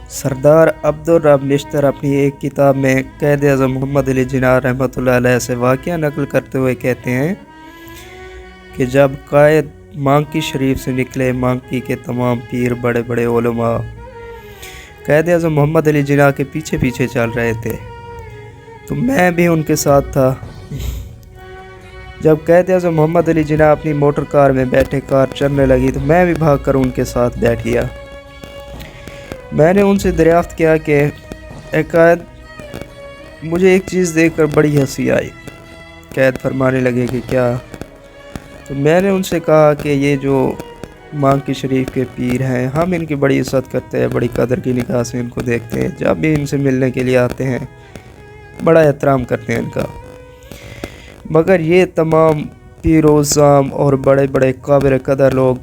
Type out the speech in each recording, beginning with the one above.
सरदार अब्दुल रब निश्तर अपनी एक किताब में क़ायद-ए-आज़म मोहम्मद अली जिन्नाह रहमतुल्लाह अलैह से वाक़या नक़ल करते हुए कहते हैं कि जब क़ायद मांकी शरीफ से निकले, मांकी के तमाम पीर बड़े बड़े उलमा क़ायद-ए-आज़म मोहम्मद अली जिन्नाह के पीछे पीछे चल रहे थे, तो मैं भी उनके साथ था। जब क़ायद-ए-आज़म मोहम्मद अली जिन्नाह अपनी मोटर कार में बैठे, कार चलने लगी तो मैं भी भाग कर उनके साथ बैठ गया। मैंने उनसे दरियाफ़्त किया कि ए क़ायद, मुझे एक चीज़ देखकर बड़ी हंसी आई। क़ायद फरमाने लगे कि क्या? तो मैंने उनसे कहा कि ये जो मांकी शरीफ के पीर हैं, हम इनकी बड़ी इज़्ज़त करते हैं, बड़ी कदर की निगाह से इनको देखते हैं, जब भी इनसे मिलने के लिए आते हैं बड़ा एहतराम करते हैं इनका। मगर ये तमाम पीर-ओ-ज़ाम और बड़े बड़े काबिल कदर लोग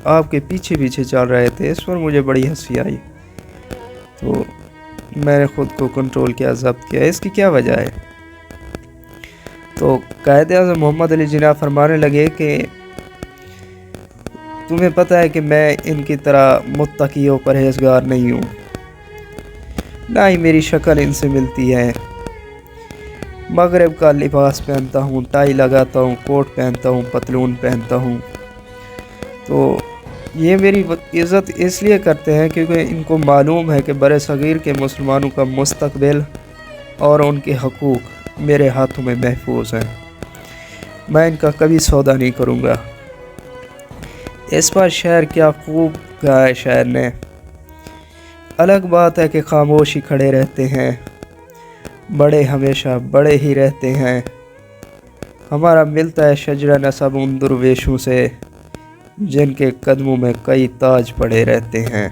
आपके पीछे पीछे चल रहे थे, इस पर मुझे बड़ी हंसी आई। तो मैंने ख़ुद को कंट्रोल किया, ज़ब्त किया, इसकी क्या वजह है? तो क़ायद-ए-आज़म मोहम्मद अली जिन्नाह फरमाने लगे कि तुम्हें पता है कि मैं इनकी तरह मुत्तकी और परहेज़गार नहीं हूँ, ना ही मेरी शक्ल इनसे मिलती है। मगरिब का लिबास पहनता हूँ, टाई लगाता हूँ, कोट पहनता हूँ, पतलून पहनता हूँ। तो ये मेरी इज़्ज़त इसलिए करते हैं क्योंकि इनको मालूम है कि बरे-सग़ीर के मुसलमानों का मुस्तक़बिल और उनके हकूक़ मेरे हाथों में महफूज हैं। मैं इनका कभी सौदा नहीं करूँगा। इस पर शायर क्या खूब गाया है शायर ने। अलग बात है कि खामोशी खड़े रहते हैं, बड़े हमेशा बड़े ही रहते हैं। हमारा मिलता है शजरा नसब उन दुर्वेशों से, जिनके कदमों में कई ताज पड़े रहते हैं।